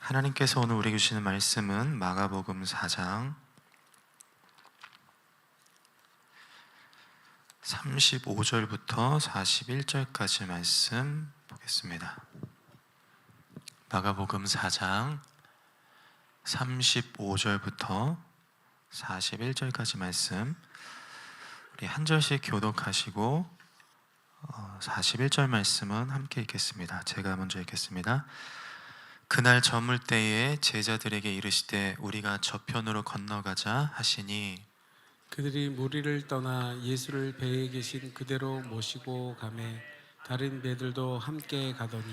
하나님께서 오늘 우리에게 주시는 말씀은 마가복음 4장 35절부터 41절까지 말씀 보겠습니다. 마가복음 4장 35절부터 41절까지 말씀, 우리 한 절씩 교독하시고 41절 말씀은 함께 읽겠습니다. 제가 먼저 읽겠습니다. 그날 저물 때에 제자들에게 이르시되 우리가 저편으로 건너가자 하시니 그들이 무리를 떠나 예수를 배에 계신 그대로 모시고 가매 다른 배들도 함께 가더니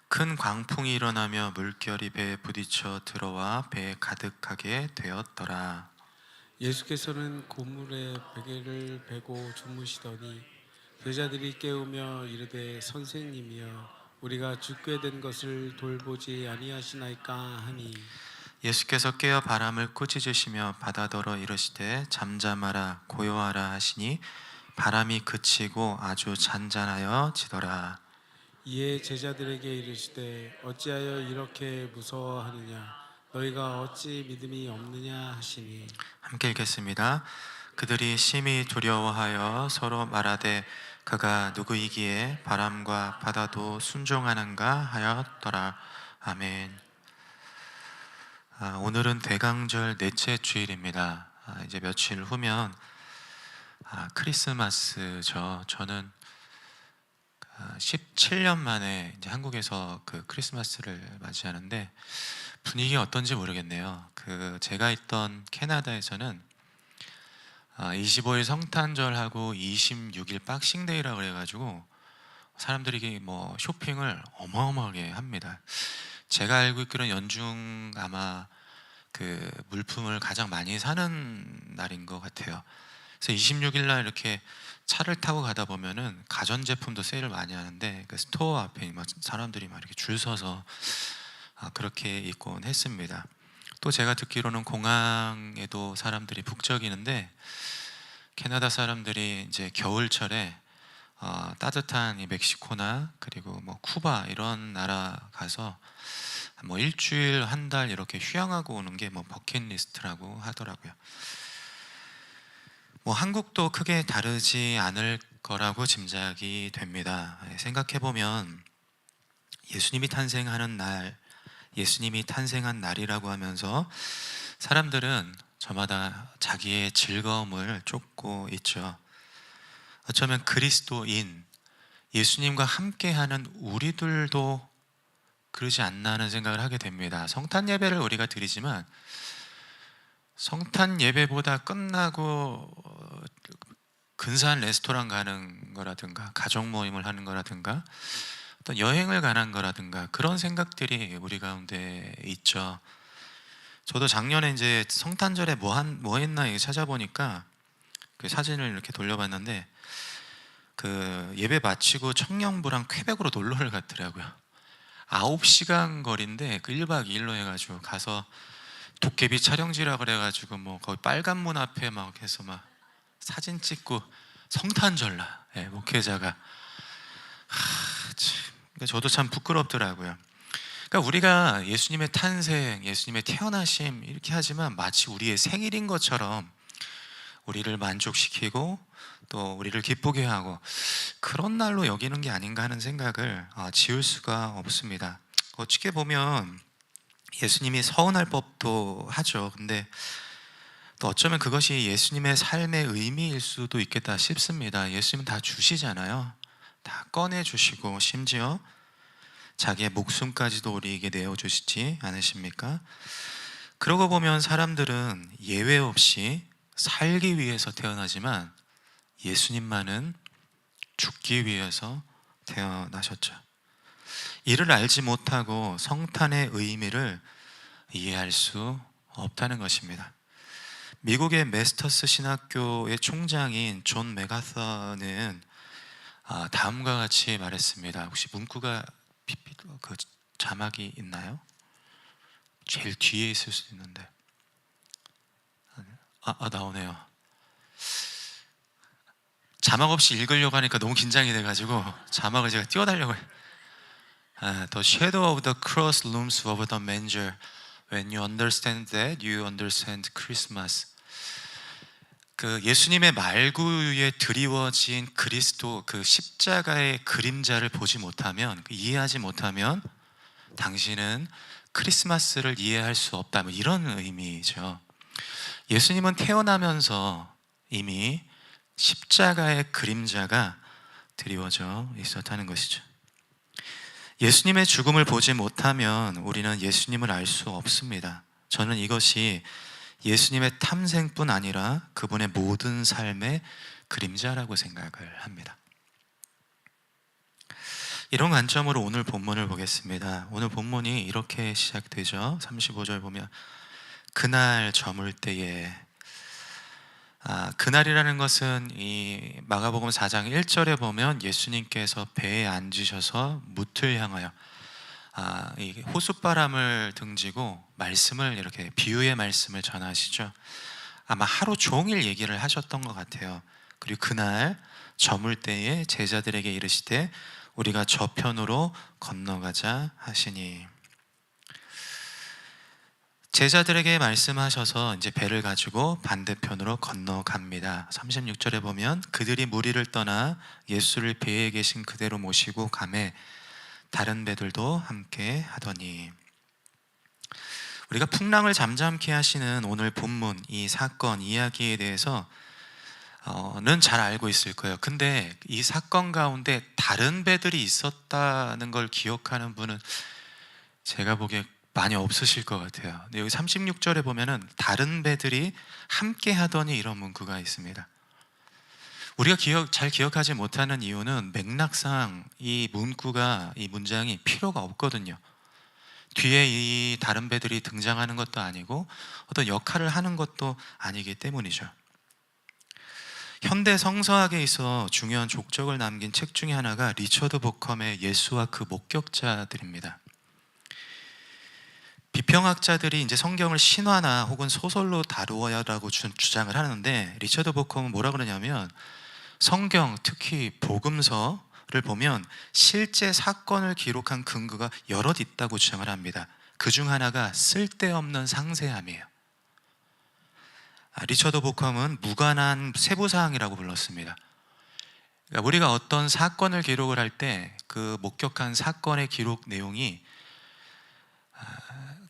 큰 광풍이 일어나며 물결이 배에 부딪혀 들어와 배에 가득하게 되었더라. 예수께서는 고물에 베개를 베고 주무시더니 제자들이 깨우며 이르되 선생님이여 우리가 죽게 된 것을 돌보지 아니하시나이까 하니 예수께서 깨어 바람을 꾸짖으시며 바다더러 이르시되 잠잠하라 고요하라 하시니 바람이 그치고 아주 잔잔하여 지더라. 이에 제자들에게 이르시되 어찌하여 이렇게 무서워하느냐 너희가 어찌 믿음이 없느냐 하시니 함께 읽겠습니다. 그들이 심히 두려워하여 서로 말하되 그가 누구이기에 바람과 바다도 순종하는가 하였더라. 아멘. 오늘은 대강절 넷째 주일입니다. 이제 며칠 후면 크리스마스죠. 저는 17년 만에 이제 한국에서 그 크리스마스를 맞이하는데 분위기가 어떤지 모르겠네요. 제가 있던 캐나다에서는 25일 성탄절하고 26일 박싱데이라고 그래가지고 사람들이 뭐 쇼핑을 어마어마하게 합니다. 제가 알고 있기로는 연중 아마 그 물품을 가장 많이 사는 날인 것 같아요. 그래서 26일 날 이렇게 차를 타고 가다 보면은 가전제품도 세일을 많이 하는데 그 스토어 앞에 막 사람들이 막 이렇게 줄 서서 그렇게 있곤 했습니다. 또 제가 듣기로는 공항에도 사람들이 북적이는데 캐나다 사람들이 이제 겨울철에 따뜻한 이 멕시코나 그리고 뭐 쿠바 이런 나라 가서 뭐 일주일 한 달 이렇게 휴양하고 오는 게 뭐 버킷리스트라고 하더라고요. 뭐 한국도 크게 다르지 않을 거라고 짐작이 됩니다. 생각해 보면 예수님이 탄생한 날이라고 하면서 사람들은 저마다 자기의 즐거움을 쫓고 있죠. 어쩌면 그리스도인 예수님과 함께하는 우리들도 그러지 않나 하는 생각을 하게 됩니다. 성탄 예배를 우리가 드리지만 성탄 예배보다 끝나고 근사한 레스토랑 가는 거라든가 가족 모임을 하는 거라든가 어떤 여행을 가는 거라든가 그런 생각들이 우리 가운데 있죠. 저도 작년에 이제 성탄절에 뭐 했나 이거 찾아보니까 그 사진을 이렇게 돌려봤는데 그 예배 마치고 청년부랑 퀘벡으로 놀러를 갔더라고요. 9시간 거리인데 그 1박 2일로 해가지고 가서 도깨비 촬영지라 그래가지고 뭐 거기 빨간 문 앞에 막 해서 막 사진 찍고 성탄절날 목회자가 그러니까 저도 참 부끄럽더라고요. 그러니까 우리가 예수님의 탄생, 예수님의 태어나심 이렇게 하지만 마치 우리의 생일인 것처럼 우리를 만족시키고 또 우리를 기쁘게 하고 그런 날로 여기는 게 아닌가 하는 생각을 지울 수가 없습니다. 어떻게 보면 예수님이 서운할 법도 하죠. 근데 또 어쩌면 그것이 예수님의 삶의 의미일 수도 있겠다 싶습니다. 예수님은 다 주시잖아요. 다 꺼내주시고 심지어 자기의 목숨까지도 우리에게 내어주시지 않으십니까? 그러고 보면 사람들은 예외 없이 살기 위해서 태어나지만 예수님만은 죽기 위해서 태어나셨죠. 이를 알지 못하고 성탄의 의미를 이해할 수 없다는 것입니다. 미국의 메스터스 신학교의 총장인 존 메가서는 다음과 같이 말했습니다. 혹시 문구가 그 자막이 있나요? 제일 뒤에 있을 수도 있는데 나오네요. 자막 없이 읽으려고 하니까 너무 긴장이 돼가지고 자막을 제가 띄워달라고 해요. The shadow of the cross looms over the manger. When you understand that, you understand Christmas. 그 예수님의 말구에 드리워진 그리스도 그 십자가의 그림자를 보지 못하면, 이해하지 못하면 당신은 크리스마스를 이해할 수 없다, 뭐 이런 의미죠. 예수님은 태어나면서 이미 십자가의 그림자가 드리워져 있었다는 것이죠. 예수님의 죽음을 보지 못하면 우리는 예수님을 알 수 없습니다. 저는 이것이 예수님의 탐생뿐 아니라 그분의 모든 삶의 그림자라고 생각을 합니다. 이런 관점으로 오늘 본문을 보겠습니다. 오늘 본문이 이렇게 시작되죠. 35절 보면 그날 저물 때에, 그날이라는 것은 이 마가복음 4장 1절에 보면 예수님께서 배에 앉으셔서 무틀 향하여 이 호숫바람을 등지고 말씀을, 이렇게 비유의 말씀을 전하시죠. 아마 하루 종일 얘기를 하셨던 것 같아요. 그리고 그날 저물 때에 제자들에게 이르시되 우리가 저편으로 건너가자 하시니, 제자들에게 말씀하셔서 이제 배를 가지고 반대편으로 건너갑니다. 36절에 보면 그들이 무리를 떠나 예수를 배에 계신 그대로 모시고 가매 다른 배들도 함께 하더니, 우리가 풍랑을 잠잠케 하시는 오늘 본문 이 사건 이야기에 대해서 는 잘 알고 있을 거예요. 근데 이 사건 가운데 다른 배들이 있었다는 걸 기억하는 분은 제가 보기에 많이 없으실 것 같아요. 근데 여기 36절에 보면은 다른 배들이 함께 하더니 이런 문구가 있습니다. 우리가 잘 기억하지 못하는 이유는 맥락상 이 문구가, 이 문장이 필요가 없거든요. 뒤에 이 다른 배들이 등장하는 것도 아니고 어떤 역할을 하는 것도 아니기 때문이죠. 현대 성서학에 있어 중요한 족적을 남긴 책 중에 하나가 리처드 보컴의 예수와 그 목격자들입니다. 비평학자들이 이제 성경을 신화나 혹은 소설로 다루어야라고 주장을 하는데, 리처드 보컴은 뭐라 그러냐면 성경, 특히 복음서를 보면 실제 사건을 기록한 근거가 여럿 있다고 주장을 합니다. 그 중 하나가 쓸데없는 상세함이에요. 리처드 보컴은 무관한 세부사항이라고 불렀습니다. 그러니까 우리가 어떤 사건을 기록을 할 때 그 목격한 사건의 기록 내용이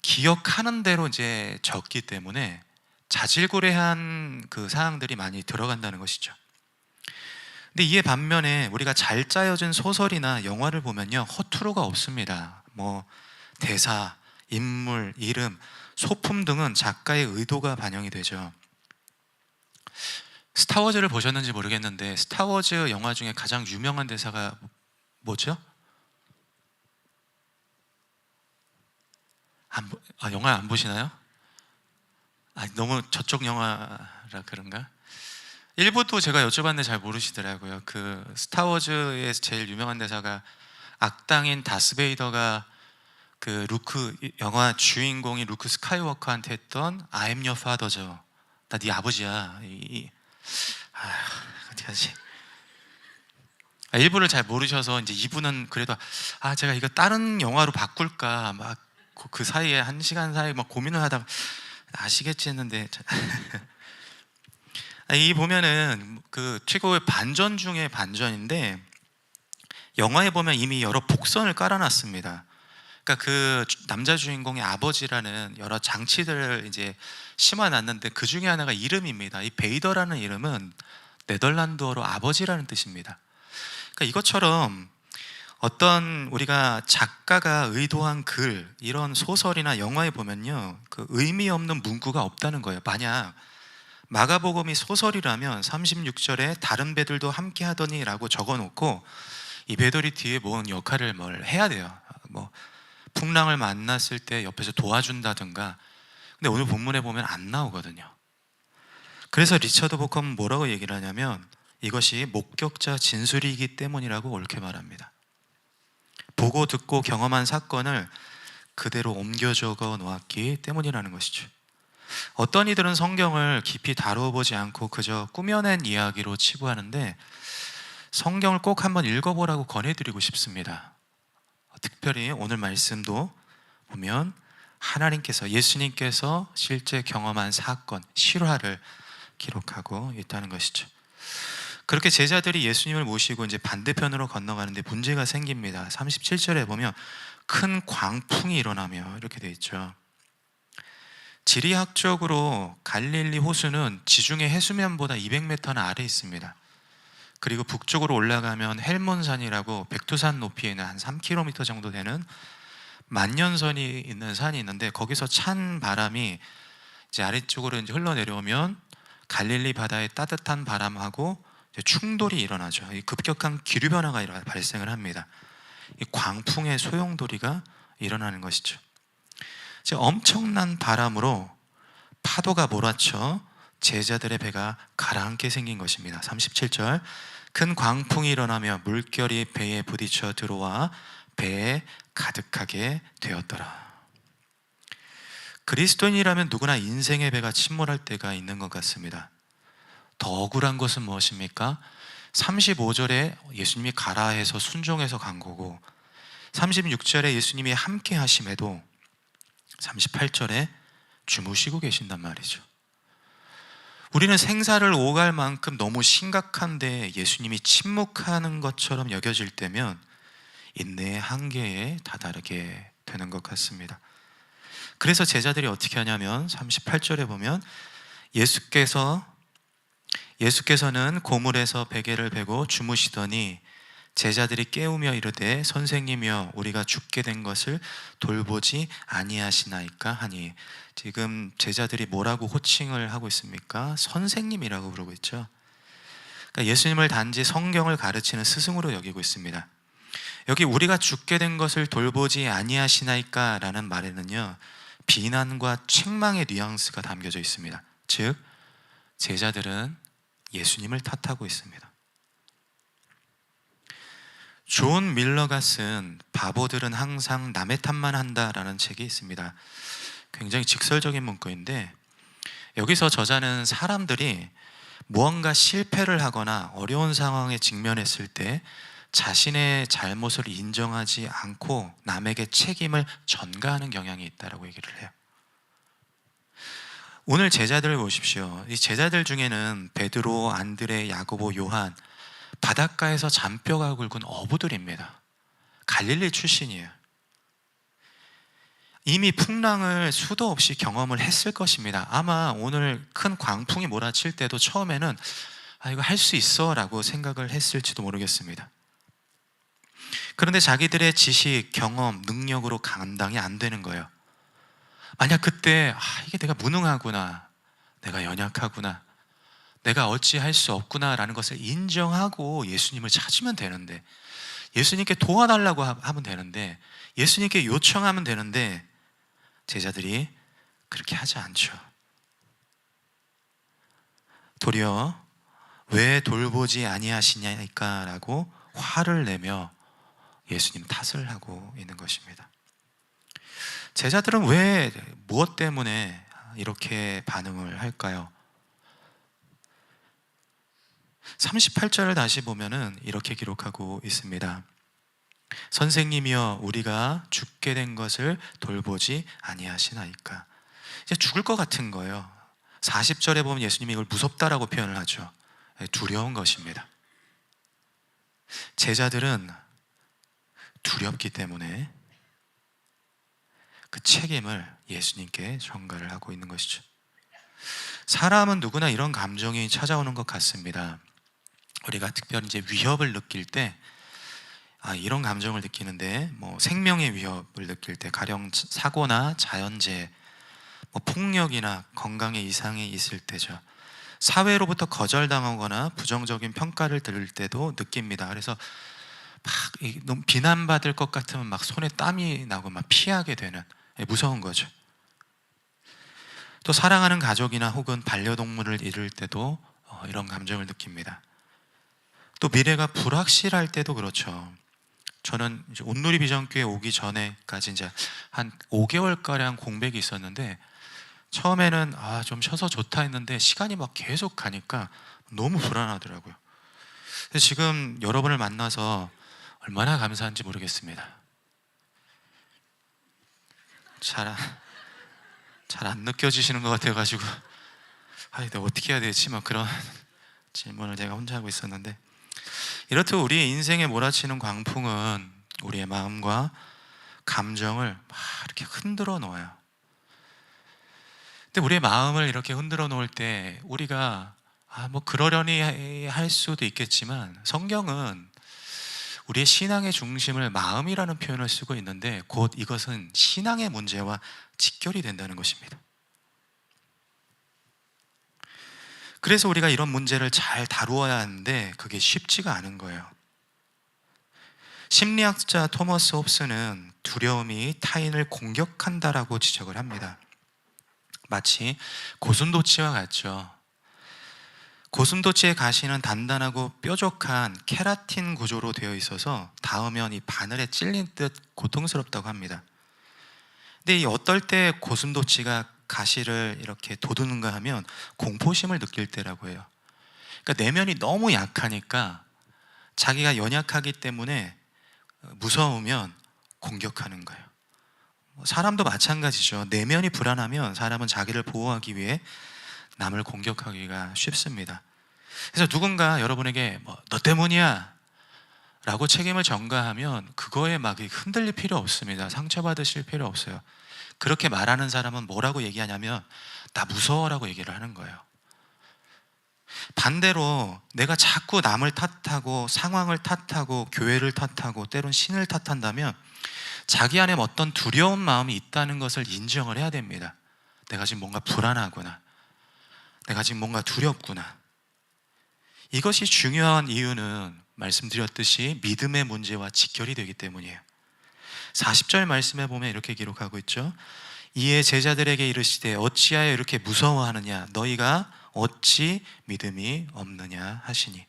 기억하는 대로 이제 적기 때문에 자질구레한 그 사항들이 많이 들어간다는 것이죠. 근데 이에 반면에 우리가 잘 짜여진 소설이나 영화를 보면요, 허투루가 없습니다. 뭐 대사, 인물, 이름, 소품 등은 작가의 의도가 반영이 되죠. 스타워즈를 보셨는지 모르겠는데 스타워즈 영화 중에 가장 유명한 대사가 뭐죠? 영화 안 보시나요? 너무 저쪽 영화라 그런가? 일부도 제가 여쭤봤는데 잘 모르시더라고요. 그 스타워즈에서 제일 유명한 대사가, 악당인 다스베이더가 그 루크, 영화 주인공이 루크 스카이워커한테 했던 I'm your father죠. 나 네 아버지야. 어떻게 하지? 일부를 잘 모르셔서 이제 이분은 그래도 제가 이거 다른 영화로 바꿀까 막 그 사이에 1시간 사이에 막 고민을 하다가 아시겠지 했는데 이 보면은 그 최고의 반전 중에 반전인데, 영화에 보면 이미 여러 복선을 깔아놨습니다. 그러니까 그 남자 주인공의 아버지라는 여러 장치들을 이제 심어놨는데 그 중에 하나가 이름입니다. 이 베이더라는 이름은 네덜란드어로 아버지라는 뜻입니다. 그러니까 이것처럼 어떤 우리가 작가가 의도한 글, 이런 소설이나 영화에 보면요, 그 의미 없는 문구가 없다는 거예요. 만약 마가복음이 소설이라면 36절에 다른 배들도 함께 하더니 라고 적어놓고 이 배들이 뒤에 뭔 역할을 뭘 해야 돼요. 뭐 풍랑을 만났을 때 옆에서 도와준다든가. 근데 오늘 본문에 보면 안 나오거든요. 그래서 리처드 보컴은 뭐라고 얘기를 하냐면 이것이 목격자 진술이기 때문이라고 옳게 말합니다. 보고 듣고 경험한 사건을 그대로 옮겨 적어 놓았기 때문이라는 것이죠. 어떤 이들은 성경을 깊이 다뤄보지 않고 그저 꾸며낸 이야기로 치부하는데 성경을 꼭 한번 읽어보라고 권해드리고 싶습니다. 특별히 오늘 말씀도 보면 하나님께서, 예수님께서 실제 경험한 사건, 실화를 기록하고 있다는 것이죠. 그렇게 제자들이 예수님을 모시고 이제 반대편으로 건너가는데 문제가 생깁니다. 37절에 보면 큰 광풍이 일어나며 이렇게 되어 있죠. 지리학적으로 갈릴리 호수는 지중해 해수면보다 200m는 아래에 있습니다. 그리고 북쪽으로 올라가면 헬몬산이라고 백두산 높이에 있는 한 3km 정도 되는 만년선이 있는 산이 있는데, 거기서 찬 바람이 이제 아래쪽으로 이제 흘러내려오면 갈릴리 바다의 따뜻한 바람하고 이제 충돌이 일어나죠. 이 급격한 기류 변화가 발생을 합니다. 이 광풍의 소용돌이가 일어나는 것이죠. 엄청난 바람으로 파도가 몰아쳐 제자들의 배가 가라앉게 생긴 것입니다. 37절, 큰 광풍이 일어나며 물결이 배에 부딪혀 들어와 배에 가득하게 되었더라. 그리스도인이라면 누구나 인생의 배가 침몰할 때가 있는 것 같습니다. 더 억울한 것은 무엇입니까? 35절에 예수님이 가라 해서 순종해서 간 거고, 36절에 예수님이 함께 하심에도 38절에 주무시고 계신단 말이죠. 우리는 생사를 오갈 만큼 너무 심각한데 예수님이 침묵하는 것처럼 여겨질 때면 인내의 한계에 다다르게 되는 것 같습니다. 그래서 제자들이 어떻게 하냐면 38절에 보면 예수께서는 고물에서 베개를 베고 주무시더니 제자들이 깨우며 이르되 선생님이여 우리가 죽게 된 것을 돌보지 아니하시나이까 하니, 지금 제자들이 뭐라고 호칭을 하고 있습니까? 선생님이라고 부르고 있죠. 그러니까 예수님을 단지 성경을 가르치는 스승으로 여기고 있습니다. 여기 우리가 죽게 된 것을 돌보지 아니하시나이까 라는 말에는요, 비난과 책망의 뉘앙스가 담겨져 있습니다. 즉 제자들은 예수님을 탓하고 있습니다. 존 밀러가 쓴 바보들은 항상 남의 탓만 한다라는 책이 있습니다. 굉장히 직설적인 문구인데, 여기서 저자는 사람들이 무언가 실패를 하거나 어려운 상황에 직면했을 때 자신의 잘못을 인정하지 않고 남에게 책임을 전가하는 경향이 있다고 얘기를 해요. 오늘 제자들을 보십시오. 이 제자들 중에는 베드로, 안드레, 야고보, 요한, 바닷가에서 잔뼈가 굵은 어부들입니다. 갈릴리 출신이에요. 이미 풍랑을 수도 없이 경험을 했을 것입니다. 아마 오늘 큰 광풍이 몰아칠 때도 처음에는 이거 할 수 있어 라고 생각을 했을지도 모르겠습니다. 그런데 자기들의 지식, 경험, 능력으로 감당이 안 되는 거예요. 만약 그때 이게 내가 무능하구나, 내가 연약하구나, 내가 어찌할 수 없구나 라는 것을 인정하고 예수님을 찾으면 되는데, 예수님께 도와달라고 하면 되는데, 예수님께 요청하면 되는데, 제자들이 그렇게 하지 않죠. 도리어 왜 돌보지 아니하시냐니까 라고 화를 내며 예수님 탓을 하고 있는 것입니다. 제자들은 왜, 무엇 때문에 이렇게 반응을 할까요? 38절을 다시 보면은 이렇게 기록하고 있습니다. 선생님이여 우리가 죽게 된 것을 돌보지 아니하시나이까. 이제 죽을 것 같은 거예요. 40절에 보면 예수님이 이걸 무섭다라고 표현을 하죠. 두려운 것입니다. 제자들은 두렵기 때문에 그 책임을 예수님께 전가를 하고 있는 것이죠. 사람은 누구나 이런 감정이 찾아오는 것 같습니다. 우리가 특별히 이제 위협을 느낄 때 이런 감정을 느끼는데, 생명의 위협을 느낄 때, 가령 사고나 자연재해, 폭력이나 건강에 이상이 있을 때죠. 사회로부터 거절당하거나 부정적인 평가를 들을 때도 느낍니다. 그래서 너무 비난받을 것 같으면 손에 땀이 나고 피하게 되는, 무서운 거죠. 또 사랑하는 가족이나 혹은 반려동물을 잃을 때도 이런 감정을 느낍니다. 또 미래가 불확실할 때도 그렇죠. 저는 이제 온누리 비전교회 오기 전에까지 이제 한 5개월가량 공백이 있었는데, 처음에는 좀 쉬어서 좋다 했는데 시간이 계속 가니까 너무 불안하더라고요. 그래서 지금 여러분을 만나서 얼마나 감사한지 모르겠습니다. 잘 안 느껴지시는 것 같아가지고 내가 어떻게 해야 되지? 막 그런 질문을 제가 혼자 하고 있었는데, 이렇듯 우리의 인생에 몰아치는 광풍은 우리의 마음과 감정을 막 이렇게 흔들어 놓아요. 근데 우리의 마음을 이렇게 흔들어 놓을 때 우리가 뭐 그러려니 할 수도 있겠지만, 성경은 우리의 신앙의 중심을 마음이라는 표현을 쓰고 있는데, 곧 이것은 신앙의 문제와 직결이 된다는 것입니다. 그래서 우리가 이런 문제를 잘 다루어야 하는데 그게 쉽지가 않은 거예요. 심리학자 토머스 홉스는 두려움이 타인을 공격한다라고 지적을 합니다. 마치 고슴도치와 같죠. 고슴도치의 가시는 단단하고 뾰족한 케라틴 구조로 되어 있어서 닿으면 이 바늘에 찔린 듯 고통스럽다고 합니다. 근데 이 어떨 때 고슴도치가 가시를 이렇게 돋우는가 하면 공포심을 느낄 때라고 해요. 그러니까 내면이 너무 약하니까, 자기가 연약하기 때문에 무서우면 공격하는 거예요. 사람도 마찬가지죠. 내면이 불안하면 사람은 자기를 보호하기 위해 남을 공격하기가 쉽습니다. 그래서 누군가 여러분에게 너 때문이야 라고 책임을 전가하면 그거에 막 흔들릴 필요 없습니다. 상처받으실 필요 없어요. 그렇게 말하는 사람은 뭐라고 얘기하냐면 나 무서워라고 얘기를 하는 거예요. 반대로 내가 자꾸 남을 탓하고 상황을 탓하고 교회를 탓하고 때론 신을 탓한다면 자기 안에 어떤 두려운 마음이 있다는 것을 인정을 해야 됩니다. 내가 지금 뭔가 불안하구나, 내가 지금 뭔가 두렵구나. 이것이 중요한 이유는 말씀드렸듯이 믿음의 문제와 직결이 되기 때문이에요. 40절 말씀에 보면 이렇게 기록하고 있죠. 이에 제자들에게 이르시되 어찌하여 이렇게 무서워하느냐, 너희가 어찌 믿음이 없느냐 하시니.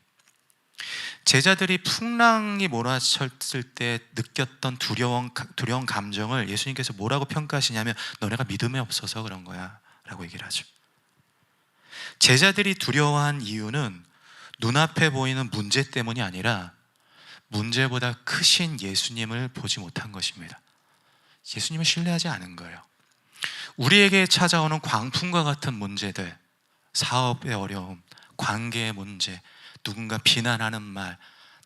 제자들이 풍랑이 몰아쳤을 때 느꼈던 두려운 감정을 예수님께서 뭐라고 평가하시냐면 너네가 믿음이 없어서 그런 거야 라고 얘기를 하죠. 제자들이 두려워한 이유는 눈앞에 보이는 문제 때문이 아니라 문제보다 크신 예수님을 보지 못한 것입니다. 예수님을 신뢰하지 않은 거예요. 우리에게 찾아오는 광풍과 같은 문제들, 사업의 어려움, 관계의 문제, 누군가 비난하는 말,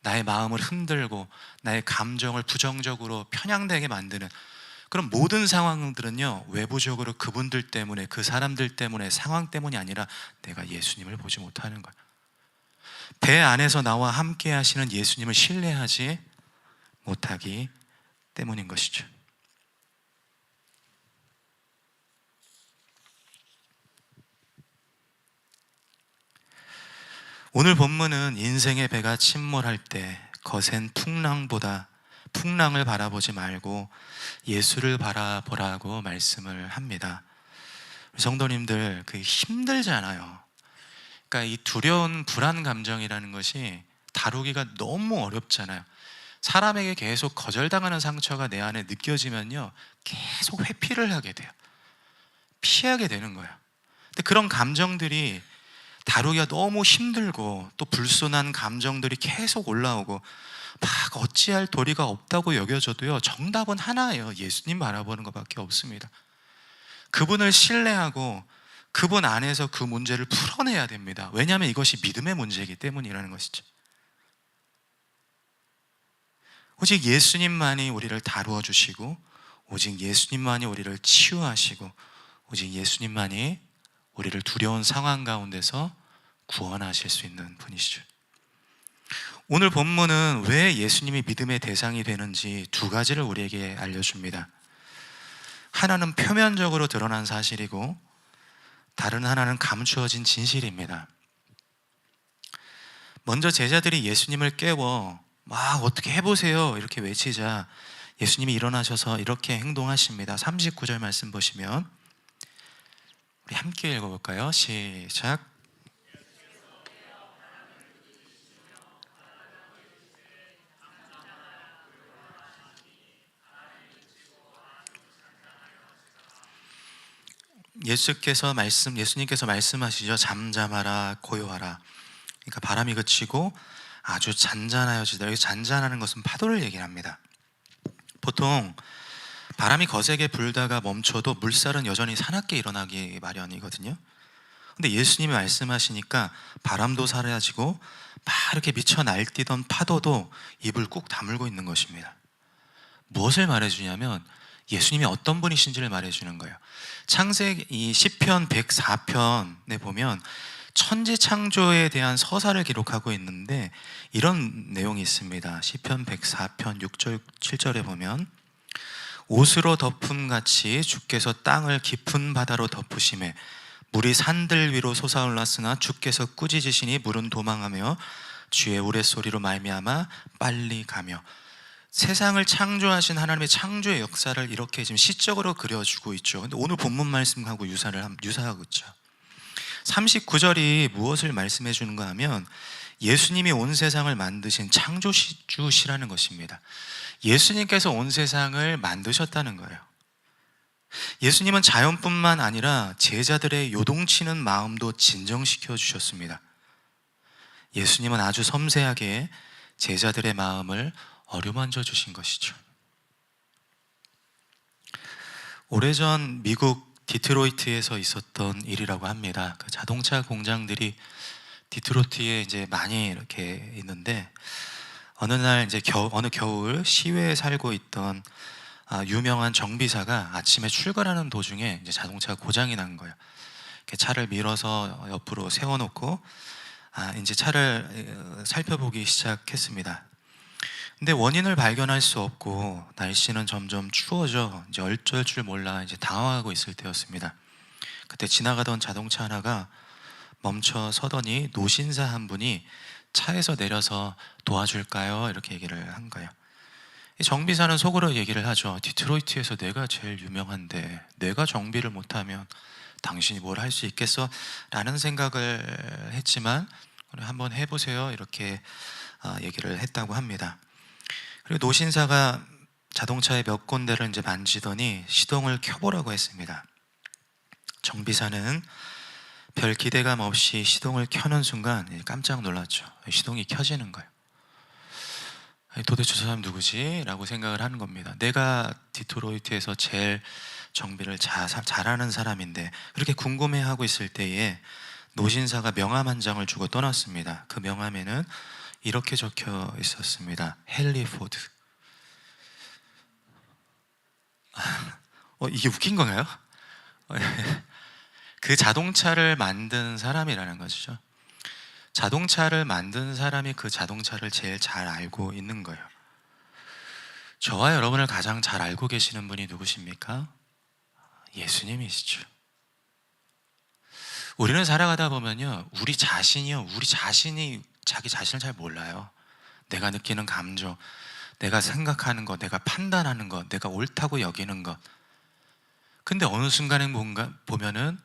나의 마음을 흔들고 나의 감정을 부정적으로 편향되게 만드는 그런 모든 상황들은요, 외부적으로 그분들 때문에, 그 사람들 때문에, 상황 때문이 아니라 내가 예수님을 보지 못하는 거예요. 배 안에서 나와 함께 하시는 예수님을 신뢰하지 못하기 때문인 것이죠. 오늘 본문은 인생의 배가 침몰할 때 거센 풍랑을 바라보지 말고 예수를 바라보라고 말씀을 합니다. 성도님들, 힘들잖아요. 그러니까 이 두려운 불안 감정이라는 것이 다루기가 너무 어렵잖아요. 사람에게 계속 거절당하는 상처가 내 안에 느껴지면요, 계속 회피를 하게 돼요. 피하게 되는 거예요. 근데 그런 감정들이 다루기가 너무 힘들고 또 불순한 감정들이 계속 올라오고 막 어찌할 도리가 없다고 여겨져도요, 정답은 하나예요. 예수님 바라보는 것밖에 없습니다. 그분을 신뢰하고 그분 안에서 그 문제를 풀어내야 됩니다. 왜냐하면 이것이 믿음의 문제이기 때문이라는 것이죠. 오직 예수님만이 우리를 다루어 주시고, 오직 예수님만이 우리를 치유하시고, 오직 예수님만이 우리를 두려운 상황 가운데서 구원하실 수 있는 분이시죠. 오늘 본문은 왜 예수님이 믿음의 대상이 되는지 두 가지를 우리에게 알려줍니다. 하나는 표면적으로 드러난 사실이고 다른 하나는 감추어진 진실입니다. 먼저 제자들이 예수님을 깨워 막 어떻게 해보세요 이렇게 외치자 예수님이 일어나셔서 이렇게 행동하십니다. 39절 말씀 보시면 우리 함께 읽어볼까요? 시작. 예수님께서 말씀하시죠. 잠잠하라, 고요하라. 그러니까 바람이 그치고 아주 잔잔하여지다. 여기 잔잔하는 것은 파도를 얘기합니다. 보통 바람이 거세게 불다가 멈춰도 물살은 여전히 사납게 일어나기 마련이거든요. 근데 예수님이 말씀하시니까 바람도 사라지고 막 이렇게 미쳐 날뛰던 파도도 입을 꾹 다물고 있는 것입니다. 무엇을 말해주냐면 예수님이 어떤 분이신지를 말해주는 거예요. 창세기 시편 104편에 보면 천지 창조에 대한 서사를 기록하고 있는데 이런 내용이 있습니다. 시편 104편 6절 7절에 보면 옷으로 덮음같이 주께서 땅을 깊은 바다로 덮으심에 물이 산들 위로 솟아올랐으나 주께서 꾸짖으시니 물은 도망하며 주의 우레소리로 말미암아 빨리 가며. 세상을 창조하신 하나님의 창조의 역사를 이렇게 지금 시적으로 그려주고 있죠. 근데 오늘 본문 말씀하고 유사하고 있죠. 39절이 무엇을 말씀해 주는가 하면 예수님이 온 세상을 만드신 창조주시라는 것입니다. 예수님께서 온 세상을 만드셨다는 거예요. 예수님은 자연뿐만 아니라 제자들의 요동치는 마음도 진정시켜 주셨습니다. 예수님은 아주 섬세하게 제자들의 마음을 어루만져 주신 것이죠. 오래전 미국 디트로이트에서 있었던 일이라고 합니다. 그 자동차 공장들이 디트로이트에 이제 많이 이렇게 있는데 어느 날 이제 어느 겨울 시외에 살고 있던 유명한 정비사가 아침에 출근하는 도중에 이제 자동차가 고장이 난 거예요. 이렇게 차를 밀어서 옆으로 세워놓고 이제 차를 살펴보기 시작했습니다. 근데 원인을 발견할 수 없고 날씨는 점점 추워져 이제 어쩔 줄 몰라 이제 당황하고 있을 때였습니다. 그때 지나가던 자동차 하나가 멈춰 서더니 노신사 한 분이 차에서 내려서 도와줄까요? 이렇게 얘기를 한 거예요. 정비사는 속으로 얘기를 하죠. 디트로이트에서 내가 제일 유명한데 내가 정비를 못하면 당신이 뭘 할 수 있겠어? 라는 생각을 했지만 한번 해보세요 이렇게 얘기를 했다고 합니다. 그리고 노신사가 자동차의 몇 군데를 이제 만지더니 시동을 켜보라고 했습니다. 정비사는 별 기대감 없이 시동을 켜는 순간 깜짝 놀랐죠. 시동이 켜지는 거예요. 도대체 저 사람 누구지? 라고 생각을 하는 겁니다. 내가 디트로이트에서 제일 정비를 잘하는 사람인데 그렇게 궁금해하고 있을 때에 노신사가 명함 한 장을 주고 떠났습니다. 그 명함에는 이렇게 적혀 있었습니다. 헨리 포드. 이게 웃긴 건가요? 그 자동차를 만든 사람이라는 것이죠. 자동차를 만든 사람이 그 자동차를 제일 잘 알고 있는 거예요. 저와 여러분을 가장 잘 알고 계시는 분이 누구십니까? 예수님이시죠. 우리는 살아가다 보면요, 우리 자신이 자기 자신을 잘 몰라요. 내가 느끼는 감정, 내가 생각하는 것, 내가 판단하는 것, 내가 옳다고 여기는 것. 근데 어느 순간에 뭔가 보면은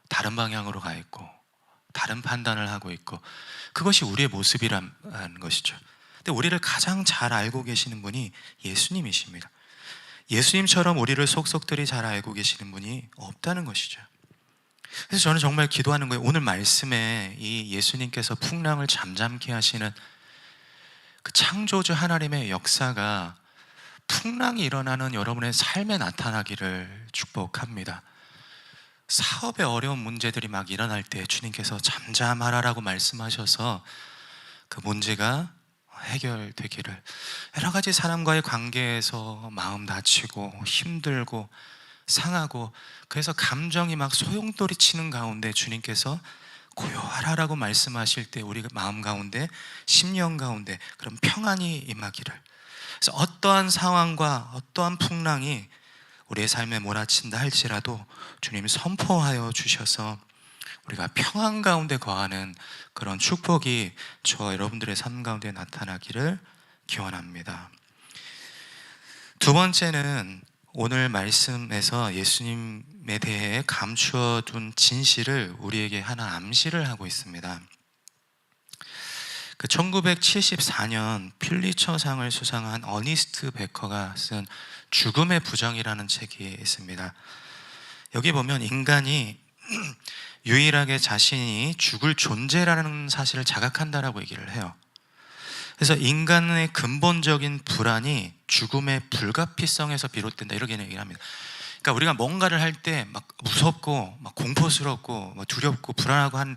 다른 방향으로 가 있고 다른 판단을 하고 있고 그것이 우리의 모습이라는 것이죠. 근데 우리를 가장 잘 알고 계시는 분이 예수님이십니다. 예수님처럼 우리를 속속들이 잘 알고 계시는 분이 없다는 것이죠. 그래서 저는 정말 기도하는 거예요. 오늘 말씀에 이 예수님께서 풍랑을 잠잠케 하시는 그 창조주 하나님의 역사가 풍랑이 일어나는 여러분의 삶에 나타나기를 축복합니다. 사업에 어려운 문제들이 막 일어날 때 주님께서 잠잠하라라고 말씀하셔서 그 문제가 해결되기를, 여러 가지 사람과의 관계에서 마음 다치고 힘들고 상하고 그래서 감정이 막 소용돌이 치는 가운데 주님께서 고요하라라고 말씀하실 때 우리 마음 가운데 심령 가운데 그런 평안이 임하기를, 그래서 어떠한 상황과 어떠한 풍랑이 우리의 삶에 몰아친다 할지라도 주님 선포하여 주셔서 우리가 평안 가운데 거하는 그런 축복이 저와 여러분들의 삶 가운데 나타나기를 기원합니다. 두 번째는 오늘 말씀에서 예수님에 대해 감추어 둔 진실을 우리에게 하나 암시를 하고 있습니다. 그 1974년 퓰리처상을 수상한 어니스트 베커가 쓴 죽음의 부정이라는 책이 있습니다. 여기 보면 인간이 유일하게 자신이 죽을 존재라는 사실을 자각한다라고 얘기를 해요. 그래서 인간의 근본적인 불안이 죽음의 불가피성에서 비롯된다, 이렇게 얘기를 합니다. 그러니까 우리가 뭔가를 할 때 막 무섭고 막 공포스럽고 막 두렵고 불안하고 한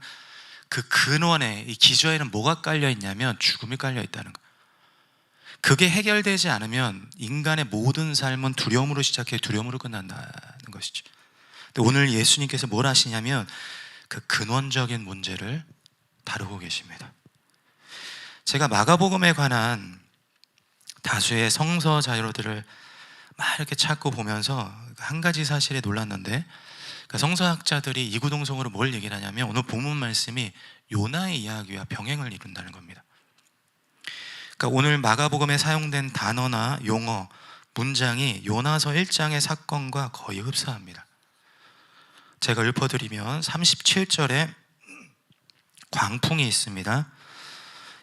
그 근원에, 이 기저에는 뭐가 깔려 있냐면 죽음이 깔려 있다는 거예요. 그게 해결되지 않으면 인간의 모든 삶은 두려움으로 시작해 두려움으로 끝난다는 것이죠. 근데 오늘 예수님께서 뭘 하시냐면 그 근원적인 문제를 다루고 계십니다. 제가 마가복음에 관한 다수의 성서 자료들을 막 이렇게 찾고 보면서 한 가지 사실에 놀랐는데, 그러니까 성서학자들이 이구동성으로 뭘 얘기를 하냐면 오늘 본문 말씀이 요나의 이야기와 병행을 이룬다는 겁니다. 그러니까 오늘 마가복음에 사용된 단어나 용어, 문장이 요나서 1장의 사건과 거의 흡사합니다. 제가 읊어드리면 37절에 광풍이 있습니다.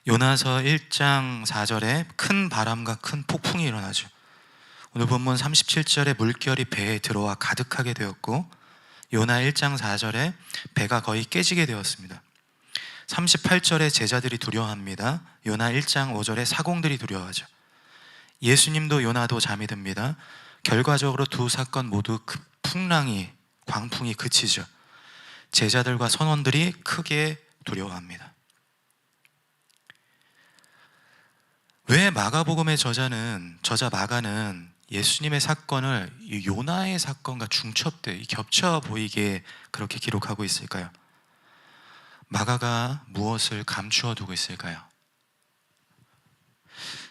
요나서 1장 4절에 큰 바람과 큰 폭풍이 일어나죠. 오늘 본문 37절에 물결이 배에 들어와 가득하게 되었고, 요나 1장 4절에 배가 거의 깨지게 되었습니다. 38절에 제자들이 두려워합니다. 요나 1장 5절에 사공들이 두려워하죠. 예수님도 요나도 잠이 듭니다. 결과적으로 두 사건 모두 풍랑이, 광풍이 그치죠. 제자들과 선원들이 크게 두려워합니다. 왜 마가복음의 저자 마가는 예수님의 사건을 이 요나의 사건과 중첩돼 겹쳐 보이게 그렇게 기록하고 있을까요? 마가가 무엇을 감추어 두고 있을까요?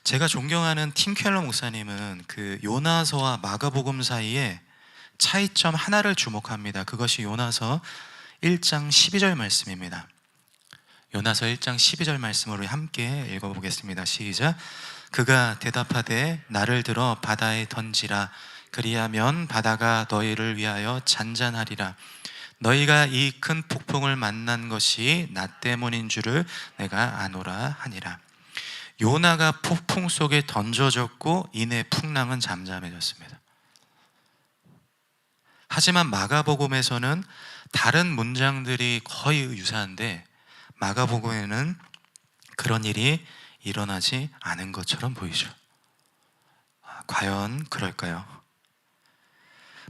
제가 존경하는 팀 켈러 목사님은 그 요나서와 마가복음 사이에 차이점 하나를 주목합니다. 그것이 요나서 1장 12절 말씀입니다. 요나서 1장 12절 말씀으로 함께 읽어보겠습니다. 시작. 그가 대답하되 나를 들어 바다에 던지라. 그리하면 바다가 너희를 위하여 잔잔하리라. 너희가 이 큰 폭풍을 만난 것이 나 때문인 줄을 내가 아노라 하니라. 요나가 폭풍 속에 던져졌고 이내 풍랑은 잠잠해졌습니다. 하지만 마가복음에서는 다른 문장들이 거의 유사한데 마가복음에는 그런 일이 일어나지 않은 것처럼 보이죠. 과연 그럴까요?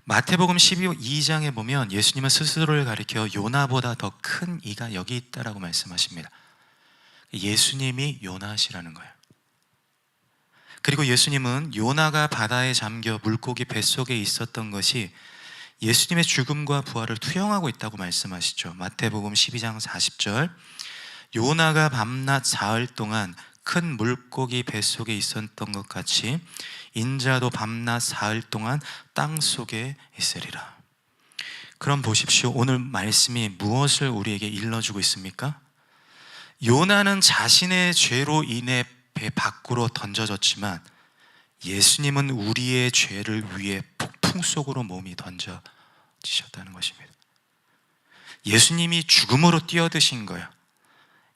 마태복음 12장에 보면 예수님은 스스로를 가리켜 요나보다 더 큰 이가 여기 있다라고 말씀하십니다. 예수님이 요나시라는 거예요. 그리고 예수님은 요나가 바다에 잠겨 물고기 뱃속에 있었던 것이 예수님의 죽음과 부활을 투영하고 있다고 말씀하시죠. 마태복음 12장 40절, 요나가 밤낮 사흘 동안 큰 물고기 뱃속에 있었던 것 같이 인자도 밤낮 사흘 동안 땅속에 있으리라. 그럼 보십시오. 오늘 말씀이 무엇을 우리에게 일러주고 있습니까? 요나는 자신의 죄로 인해 배 밖으로 던져졌지만 예수님은 우리의 죄를 위해 폭풍 속으로 몸이 던져지셨다는 것입니다. 예수님이 죽음으로 뛰어드신 거예요.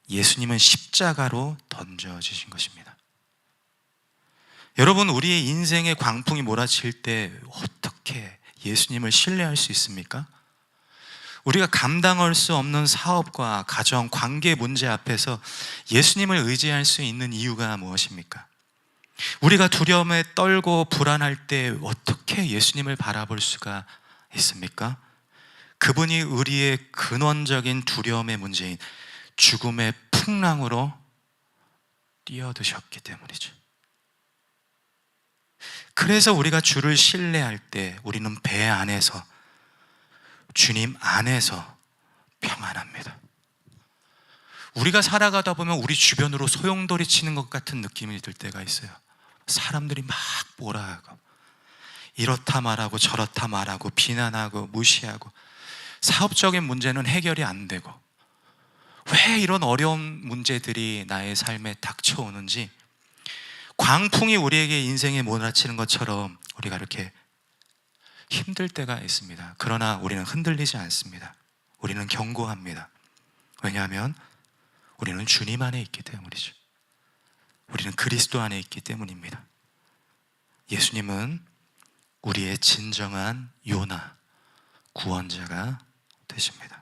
예수님은 십자가로 던져지신 것입니다. 여러분, 우리의 인생의 광풍이 몰아칠 때 어떻게 예수님을 신뢰할 수 있습니까? 우리가 감당할 수 없는 사업과 가정, 관계 문제 앞에서 예수님을 의지할 수 있는 이유가 무엇입니까? 우리가 두려움에 떨고 불안할 때 어떻게 예수님을 바라볼 수가 있습니까? 그분이 우리의 근원적인 두려움의 문제인 죽음의 풍랑으로 뛰어드셨기 때문이죠. 그래서 우리가 주를 신뢰할 때 우리는 배 안에서, 주님 안에서 평안합니다. 우리가 살아가다 보면 우리 주변으로 소용돌이 치는 것 같은 느낌이 들 때가 있어요. 사람들이 막 뭐라 하고 이렇다 말하고 저렇다 말하고 비난하고 무시하고 사업적인 문제는 해결이 안 되고 왜 이런 어려운 문제들이 나의 삶에 닥쳐오는지, 광풍이 우리에게 인생에 몰아치는 것처럼 우리가 이렇게 힘들 때가 있습니다. 그러나 우리는 흔들리지 않습니다. 우리는 견고합니다. 왜냐하면 우리는 주님 안에 있기 때문이죠. 우리는 그리스도 안에 있기 때문입니다. 예수님은 우리의 진정한 요나, 구원자가 되십니다.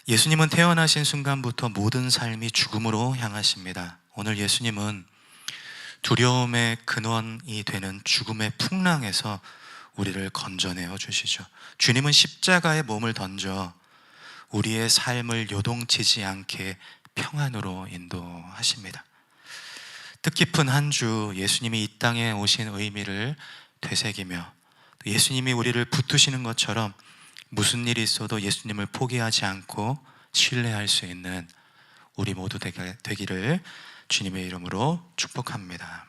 예수님은 태어나신 순간부터 모든 삶이 죽음으로 향하십니다. 오늘 예수님은 두려움의 근원이 되는 죽음의 풍랑에서 우리를 건져내어 주시죠. 주님은 십자가에 몸을 던져 우리의 삶을 요동치지 않게 평안으로 인도하십니다. 뜻깊은 한 주 예수님이 이 땅에 오신 의미를 되새기며 예수님이 우리를 붙드시는 것처럼 무슨 일이 있어도 예수님을 포기하지 않고 신뢰할 수 있는 우리 모두 되기를 주님의 이름으로 축복합니다.